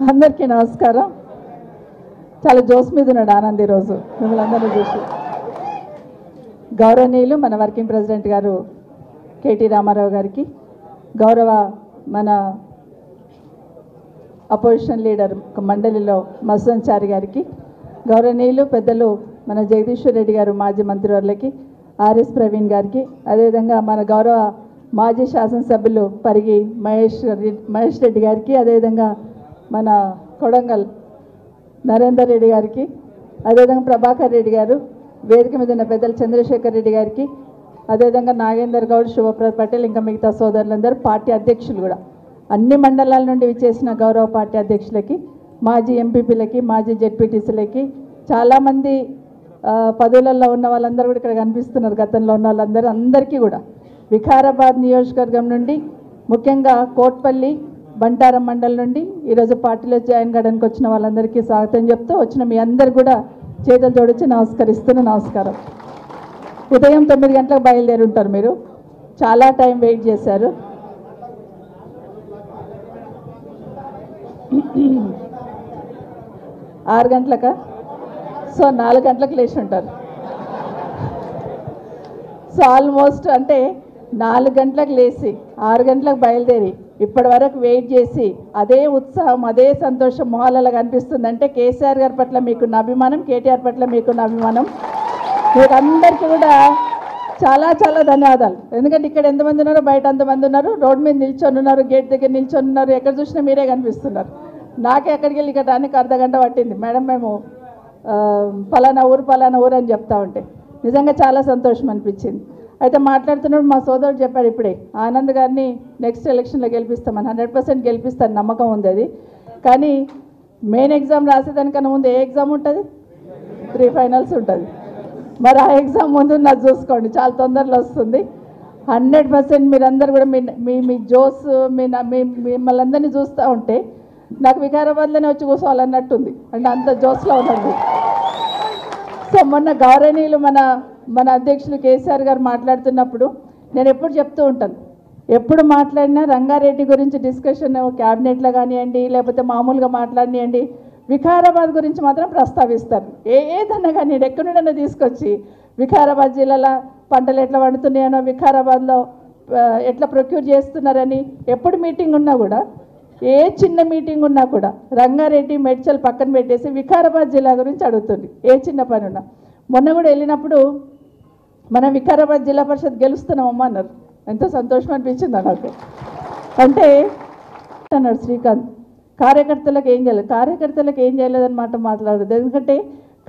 అందరికీ నమస్కారం. చాలా జోస్ మీద ఉన్నాడు ఆనంద్ ఈరోజు మిమ్మల్ని అందరినీ చూసి. గౌరవనీయులు మన వర్కింగ్ ప్రెసిడెంట్ గారు కేటీ రామారావు గారికి, గౌరవ మన అపోజిషన్ లీడర్ మండలిలో మసూద్ చారి గారికి, గౌరవనీయులు పెద్దలు మన జగదీశ్వర్ రెడ్డి గారు మాజీ మంత్రివర్లకి, ఆర్ఎస్ ప్రవీణ్ గారికి, అదేవిధంగా మన గౌరవ మాజీ శాసనసభ్యులు పరిగి మహేష్ రెడ్డి గారికి, అదేవిధంగా మన కొడంగల్ నరేందర్ రెడ్డి గారికి, అదేవిధంగా ప్రభాకర్ రెడ్డి గారు, వేదిక మీద ఉన్న పెద్దలు చంద్రశేఖర్ రెడ్డి గారికి, అదేవిధంగా నాగేందర్ గౌడ్, శుభప్రద్ పటేల్, ఇంకా మిగతా సోదరులందరూ, పార్టీ అధ్యక్షులు కూడా అన్ని మండలాల నుండి విచ్చేసిన గౌరవ పార్టీ అధ్యక్షులకి, మాజీ ఎంపీపీలకి, మాజీ జెడ్పీటీసీలకి, చాలామంది పదవులలో ఉన్న వాళ్ళందరూ కూడా ఇక్కడ కనిపిస్తున్నారు. గతంలో ఉన్న వాళ్ళందరూ, అందరికీ కూడా వికారాబాద్ నియోజకవర్గం నుండి ముఖ్యంగా కోట్పల్లి బంటారం మండలం నుండి ఈరోజు పార్టీలో జాయిన్ కావడానికి వచ్చిన వాళ్ళందరికీ స్వాగతం చెప్తూ, వచ్చిన మీ అందరు కూడా చేతులు జోడించి నమస్కారం. ఉదయం 9 గంటలకు బయలుదేరి ఉంటారు, మీరు చాలా టైం వెయిట్ చేశారు. 6 గంటలకా? సో 4 గంటలకు లేచి ఉంటారు. సో ఆల్మోస్ట్ అంటే 4 గంటలకు లేచి 6 గంటలకు బయలుదేరి ఇప్పటి వరకు వెయిట్ చేసి అదే ఉత్సాహం, అదే సంతోషం మొహాలలో కనిపిస్తుంది. అంటే కేసీఆర్ గారి పట్ల మీకున్న అభిమానం, కేటీఆర్ పట్ల మీకున్న అభిమానం, మీకు అందరికీ కూడా చాలా చాలా ధన్యవాదాలు. ఎందుకంటే ఇక్కడ ఎంతమంది ఉన్నారో బయట అంతమంది ఉన్నారు, రోడ్డు మీద నిల్చొని ఉన్నారు, గేట్ దగ్గర నిల్చొని ఉన్నారు, ఎక్కడ చూసినా మీరే కనిపిస్తున్నారు. నాకే ఎక్కడికి వెళ్ళి ఇక్కడ రానికి అర్ధగంట పట్టింది. మేడం మేము పలానా ఊరు అని చెప్తా ఉంటే నిజంగా చాలా సంతోషం అనిపించింది. అయితే మాట్లాడుతున్నప్పుడు మా సోదరుడు చెప్పాడు ఇప్పుడే, ఆనంద్ గారిని నెక్స్ట్ ఎలక్షన్లో గెలిపిస్తామని. 100% గెలిపిస్తాను, నమ్మకం ఉంది. అది కానీ మెయిన్ ఎగ్జామ్ రాసేదానికన్నా ముందు ఏ ఎగ్జామ్ ఉంటుంది? ప్రీ ఫైనల్స్ ఉంటుంది. మరి ఆ ఎగ్జామ్ ముందు నాకు చూసుకోండి, చాలా తొందరలో వస్తుంది. 100% మీరందరూ కూడా మీ జోస్ మిమ్మల్ని అందరినీ చూస్తూ ఉంటే నాకు వికారాబాద్లోనే వచ్చి కూర్చోవాలన్నట్టుంది. అంటే అంత జోస్లో ఉన్నది. సో మొన్న గౌరవనీయులు మన అధ్యక్షులు కేసీఆర్ గారు మాట్లాడుతున్నప్పుడు నేను ఎప్పుడు చెప్తూ ఉంటాను, ఎప్పుడు మాట్లాడినా రంగారెడ్డి గురించి డిస్కషన్ క్యాబినెట్లో కానివ్వండి, లేకపోతే మామూలుగా మాట్లాడియండి, వికారాబాద్ గురించి మాత్రం ప్రస్తావిస్తారు. ఏదన్నా కానీ ఎక్కడున్నా తీసుకొచ్చి వికారాబాద్ జిల్లాలో పంటలు ఎట్లా పండుతున్నాయనో, వికారాబాద్లో ఎట్లా ప్రొక్యూర్ చేస్తున్నారని, ఎప్పుడు మీటింగ్ ఉన్నా కూడా, ఏ చిన్న మీటింగ్ ఉన్నా కూడా రంగారెడ్డి మెడ్చల్ పక్కన పెట్టేసి వికారాబాద్ జిల్లా గురించి అడుగుతుంది, ఏ చిన్న పని ఉన్నా. మొన్న కూడా వెళ్ళినప్పుడు మనం వికారాబాద్ జిల్లా పరిషత్ గెలుస్తున్నామమ్మా అన్నారు. ఎంతో సంతోషం అనిపించింది నాకు. అంటే అన్నాడు శ్రీకాంత్, కార్యకర్తలకు ఏం చేయలేదన్నమాట మాట్లాడదు. ఎందుకంటే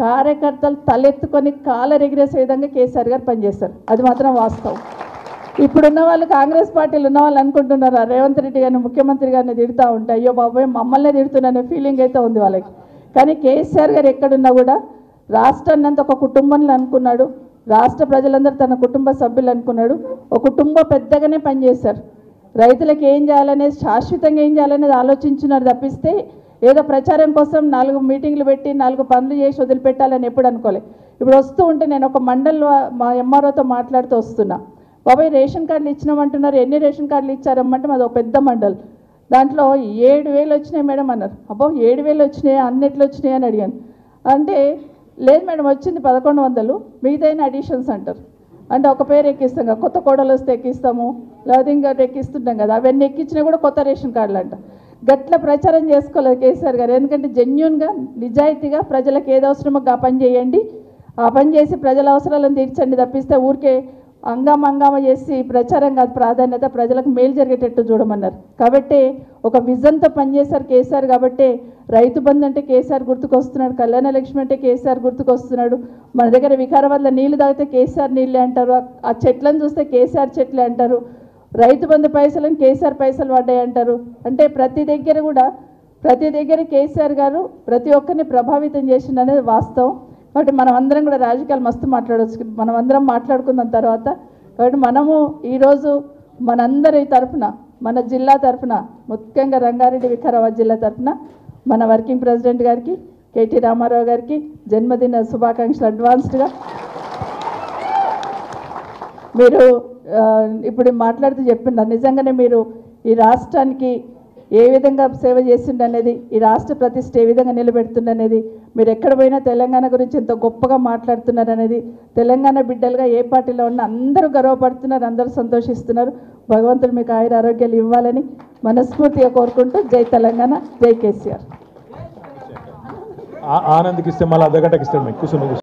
కార్యకర్తలు తలెత్తుకొని కాలర్ ఎగిరేసే విధంగా కేసీఆర్ గారు పనిచేస్తారు, అది మాత్రం వాస్తవం. ఇప్పుడున్న వాళ్ళు కాంగ్రెస్ పార్టీలు ఉన్న వాళ్ళు అనుకుంటున్నారు, రేవంత్ రెడ్డి గారిని ముఖ్యమంత్రి గారిని తిడుతూ ఉంటే అయ్యో బాబాయ్ మమ్మల్నే తిడుతున్నానే ఫీలింగ్ అయితే ఉంది వాళ్ళకి. కానీ కేసీఆర్ గారు ఎక్కడున్నా కూడా రాష్ట్రాన్ని అంతా ఒక కుటుంబంలో అనుకున్నాడు, రాష్ట్ర ప్రజలందరూ తన కుటుంబ సభ్యులు అనుకున్నాడు, ఒక కుటుంబ పెద్దగానే పనిచేశారు. రైతులకు ఏం చేయాలనేది, శాశ్వతంగా ఏం చేయాలనేది ఆలోచించున్నారు తప్పిస్తే ఏదో ప్రచారం కోసం 4 మీటింగ్లు పెట్టి 4 పనులు చేసి వదిలిపెట్టాలని ఎప్పుడు అనుకోలే. ఇప్పుడు వస్తూ ఉంటే నేను ఒక మండల్లో మా ఎంఆర్ఓతో మాట్లాడుతూ వస్తున్నా, బాబాయ్ రేషన్ కార్డులు ఇచ్చినామంటున్నారు, ఎన్ని రేషన్ కార్డులు ఇచ్చారమ్మంటే మాది ఒక పెద్ద మండల్, దాంట్లో 7,000 వచ్చినాయి మేడం అన్నారు. అబ్బో 7,000 వచ్చినాయి, అన్నిట్లో వచ్చినాయి అని అడిగాను. అంటే లేదు మేడం వచ్చింది 1,100, మిగతా అడిషన్స్ అంటారు. అంటే ఒక పేరు ఎక్కిస్తాం కదా, కొత్త కోడలు వస్తే ఎక్కిస్తాము, లేదా ఇంకోటి ఎక్కిస్తుంటాం కదా, అవన్నీ ఎక్కించినా కూడా కొత్త రేషన్ కార్డులు అంట. గట్ల ప్రచారం చేసుకోలేదు కేసీఆర్ గారు. ఎందుకంటే జెన్యూన్గా నిజాయితీగా ప్రజలకు ఏది అవసరమో ఆ పని చేయండి, ఆ పని చేసి ప్రజల అవసరాలను తీర్చండి తప్పిస్తే ఊరికే హంగామ చేసి ప్రచారం కాదు ప్రాధాన్యత, ప్రజలకు మేలు జరిగేటట్టు చూడమన్నారు. కాబట్టి ఒక విజన్తో పనిచేశారు కేసీఆర్. కాబట్టి రైతు బంధు అంటే కేసీఆర్ గుర్తుకొస్తున్నాడు, కళ్యాణ లక్ష్మి అంటే కేసీఆర్ గుర్తుకొస్తున్నాడు. మన దగ్గర వికారాబాద్లో నీళ్లు తాగితే కేసీఆర్ నీళ్ళే అంటారు, ఆ చెట్లను చూస్తే కేసీఆర్ చెట్లే అంటారు, రైతు బంధు పైసలను కేసీఆర్ పైసలు పడ్డాయి అంటారు. అంటే ప్రతి దగ్గర కేసీఆర్ గారు ప్రతి ఒక్కరిని ప్రభావితం చేసిందనేది వాస్తవం. కాబట్టి మనం అందరం కూడా రాజకీయాలు మస్తు మాట్లాడవచ్చు, మనం అందరం మాట్లాడుకున్న తర్వాత. కాబట్టి మనము ఈరోజు మనందరి తరఫున, మన జిల్లా తరఫున, ముఖ్యంగా రంగారెడ్డి వికారాబాద్ జిల్లా తరఫున మన వర్కింగ్ ప్రెసిడెంట్ గారికి, కేటీ రామారావు గారికి జన్మదిన శుభాకాంక్షలు అడ్వాన్స్డ్గా. మీరు ఇప్పుడు మాట్లాడుతూ చెప్తున్నారు, నిజంగానే మీరు ఈ రాష్ట్రానికి ఏ విధంగా సేవ చేసిండనేది, ఈ రాష్ట్ర ప్రతిష్ట ఏ విధంగా నిలబెడుతుండనేది, మీరు ఎక్కడ పోయినా తెలంగాణ గురించి ఎంతో గొప్పగా మాట్లాడుతున్నారనేది, తెలంగాణ బిడ్డలుగా ఏ పార్టీలో ఉన్నా అందరూ గర్వపడుతున్నారు, అందరూ సంతోషిస్తున్నారు. భగవంతుడు మీకు ఆయుర ఆరోగ్యాలు ఇవ్వాలని మనస్ఫూర్తిగా కోరుకుంటూ జై తెలంగాణ, జై కేసీఆర్. ఆనంద్కి ఇస్తే మళ్ళీ అర్ధగంటకి ఇస్తాడు మీకు కూర్చొని